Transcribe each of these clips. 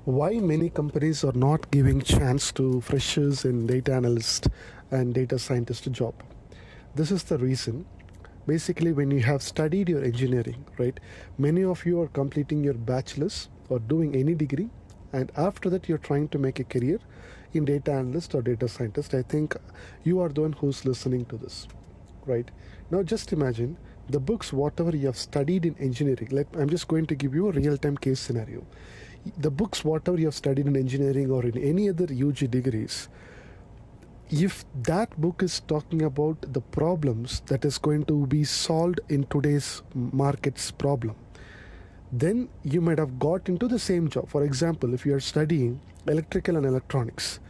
Why many companies are not giving chance to freshers in data analyst and data scientist job. This is the reason. Basically, when you have studied your engineering, right, many of you are completing your bachelor's or doing any degree, and after that you're trying to make a career in data analyst or data scientist. I think you are the one who's listening to this, right? Now just imagine the books, whatever you have studied in engineering. I'm just going to give you a real-time case scenario. The books, whatever you have studied in engineering or in any other UG degrees, if that book is talking about the problems that is going to be solved in today's market's problem, then you might have got into the same job. For example, if you are studying electrical and electronics,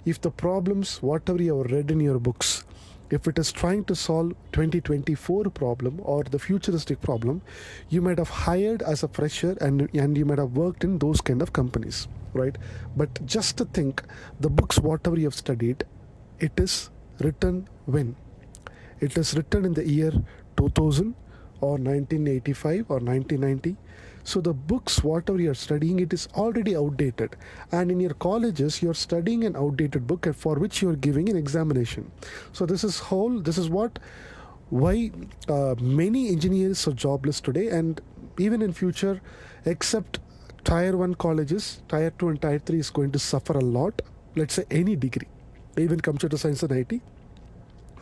if the problems, whatever you have read in your books, if it is trying to solve 2024 problem or the futuristic problem, you might have hired as a fresher and you might have worked in those kind of companies, right? But just to think, the books, whatever you have studied, it is written when? It is written in the year 2000 or 1985 or 1990. So the books, whatever you are studying, it is already outdated. And in your colleges, you are studying an outdated book for which you are giving an examination. So this is why many engineers are jobless today, and even in future, except tier 1 colleges, tier 2 and tier 3 is going to suffer a lot. Let's say any degree, even computer science and IT.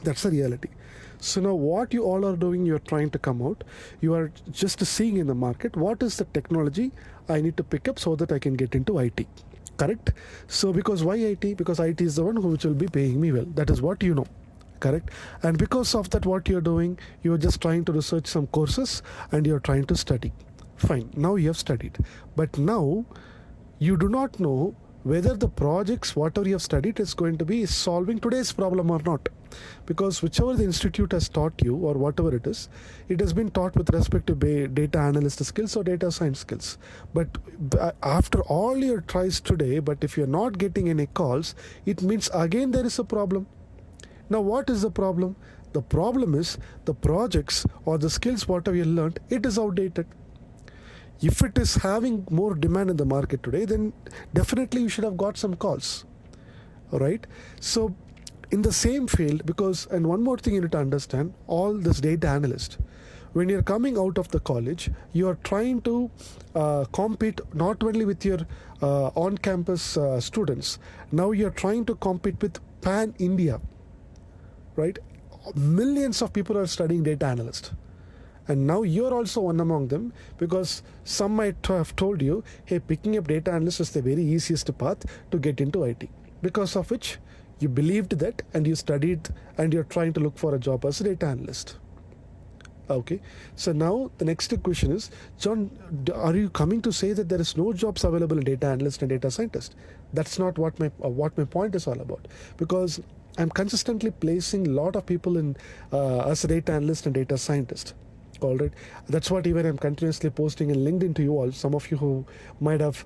That's the reality. So now what you all are doing, you're trying to come out. You are just seeing in the market, what is the technology I need to pick up so that I can get into IT. Correct? So because why IT? Because IT is the one which will be paying me well. That is what you know. Correct? And because of that, what you're doing, you're just trying to research some courses and you're trying to study. Fine. Now you have studied. But now you do not know whether the projects, whatever you have studied, is going to be solving today's problem or not. Because whichever the institute has taught you or whatever it has been taught with respect to data analyst skills or data science skills. But after all your tries today, but if you're not getting any calls, it means again there is a problem. Now what is the problem? The problem is the projects or the skills whatever you learned, it is outdated. If it is having more demand in the market today, then definitely you should have got some calls. All right. So in the same field, and one more thing you need to understand, all this data analyst, when you're coming out of the college, you are trying to compete not only with your on-campus students. Now you're trying to compete with pan-India, right? Millions of people are studying data analyst. And now you're also one among them, because some might have told you, hey, picking up data analyst is the very easiest path to get into IT. Because of which you believed that and you studied and you're trying to look for a job as a data analyst. Okay. So now the next question is, John, are you coming to say that there is no jobs available in data analyst and data scientist? That's not what my point is all about. Because I'm consistently placing a lot of people in as a data analyst and data scientist. All right. That's what even I'm continuously posting in LinkedIn to you all. Some of you who might have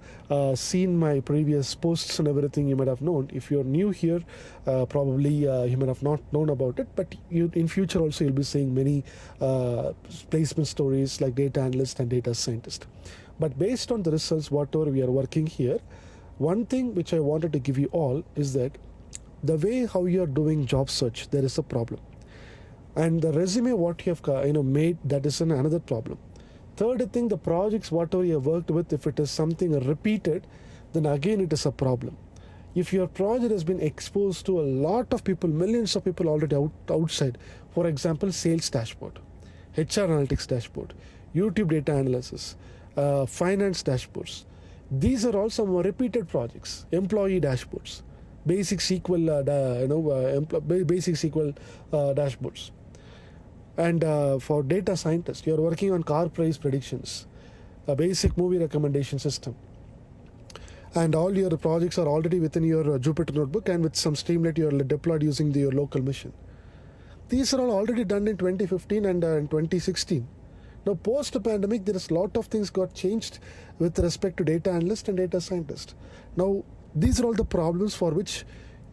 seen my previous posts and everything, you might have known. If you're new here, probably you might have not known about it. But in future also you'll be seeing many placement stories like data analyst and data scientist. But based on the results, whatever we are working here, one thing which I wanted to give you all is that the way how you are doing job search, there is a problem. And the resume what you have made, that is another problem. Third thing, the projects whatever you have worked with, if it is something repeated, then again it is a problem. If your project has been exposed to a lot of people, millions of people already outside, for example, sales dashboard, HR analytics dashboard, YouTube data analysis, finance dashboards, these are all some repeated projects. Employee dashboards, basic SQL, basic SQL dashboards. And for data scientists, you're working on car price predictions, a basic movie recommendation system. And all your projects are already within your Jupyter notebook, and with some Streamlit you're deployed using your local machine. These are all already done in 2015 and 2016. Now post-pandemic, there is a lot of things got changed with respect to data analyst and data scientist. Now these are all the problems for which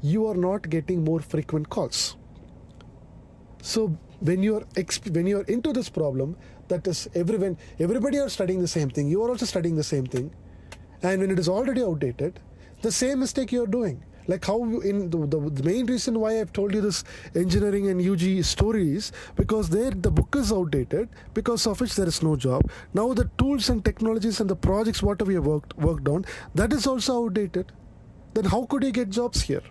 you are not getting more frequent calls. So when you are into this problem, that is everybody are studying the same thing, you are also studying the same thing, And when it is already outdated, the same mistake you're doing. Like how in the main reason why I've told you this engineering and UG stories, because there the book is outdated, because of which there is no job. Now the tools and technologies and the projects what we have worked on, that is also outdated. Then how could you get jobs here?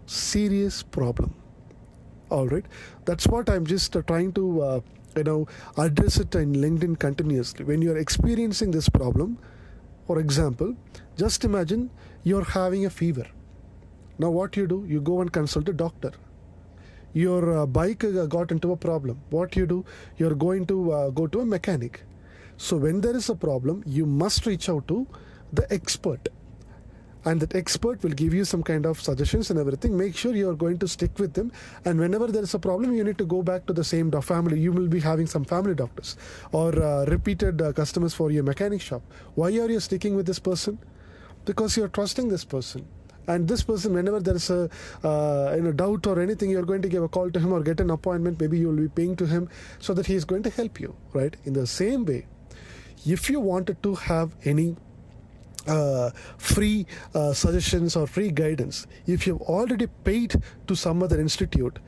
Serious problem. All right, that's what I'm just trying to address it in LinkedIn continuously. When you're experiencing this problem, for example, just imagine you're having a fever. Now what you do? You go and consult a doctor. Your bike got into a problem. What you do? You're going to go to a mechanic. So when there is a problem, you must reach out to the expert. And that expert will give you some kind of suggestions and everything. Make sure you are going to stick with them. And whenever there is a problem, you need to go back to the same family. You will be having some family doctors or repeated customers for your mechanic shop. Why are you sticking with this person? Because you are trusting this person. And this person, whenever there is a doubt or anything, you're going to give a call to him or get an appointment. Maybe you will be paying to him so that he is going to help you, right? In the same way, if you wanted to have any free suggestions or free guidance, if you've already paid to some other institute,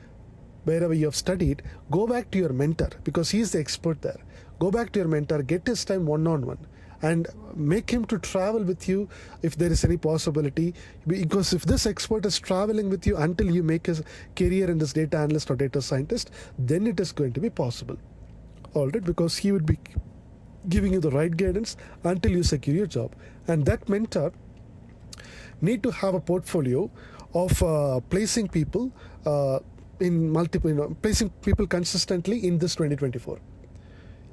wherever you have studied, go back to your mentor because he is the expert there. Go back to your mentor, get his time one-on-one, and make him to travel with you if there is any possibility. Because if this expert is traveling with you until you make his career in this data analyst or data scientist, then it is going to be possible. All right, because he would be giving you the right guidance until you secure your job. And that mentor need to have a portfolio of placing people in multiple, placing people consistently in this 2024.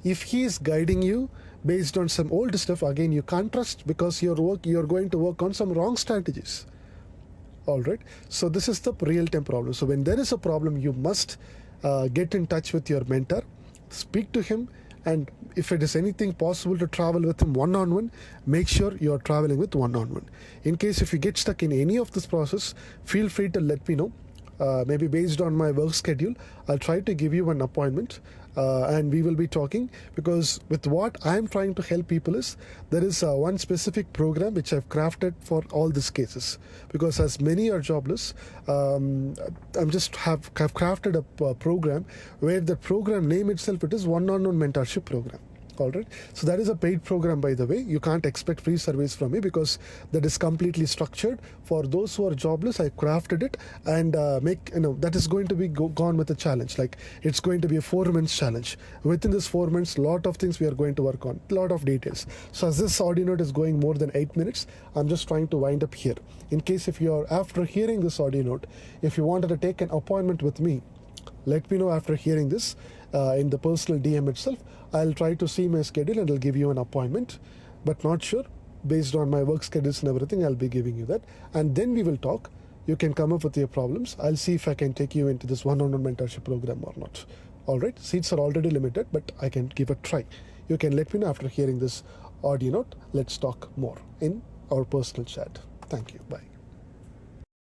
If he is guiding you based on some old stuff, again you can't trust because you're going to work on some wrong strategies. All right. So this is the real-time problem. So when there is a problem, you must get in touch with your mentor, speak to him, and if it is anything possible to travel with him one-on-one, make sure you're traveling with one-on-one. In case if you get stuck in any of this process, feel free to let me know. Maybe based on my work schedule, I'll try to give you an appointment and we will be talking, because with what I'm trying to help people is there is one specific program which I've crafted for all these cases, because as many are jobless, I'm just have crafted a program where the program name itself, it is one-on-one mentorship program. All right. So that is a paid program, by the way. You can't expect free service from me because that is completely structured for those who are jobless. I crafted it and that is going to be gone with a challenge. Like it's going to be a 4 months challenge. Within this 4 months, lot of things we are going to work on, lot of details. So as this audio note is going more than 8 minutes, I'm just trying to wind up here. In case if you are, after hearing this audio note, if you wanted to take an appointment with me, let me know after hearing this in the personal DM itself. I'll try to see my schedule and I'll give you an appointment, but not sure. Based on my work schedules and everything, I'll be giving you that. And then we will talk. You can come up with your problems. I'll see if I can take you into this one-on-one mentorship program or not. All right. Seats are already limited, but I can give a try. You can let me know after hearing this audio note. Let's talk more in our personal chat. Thank you. Bye.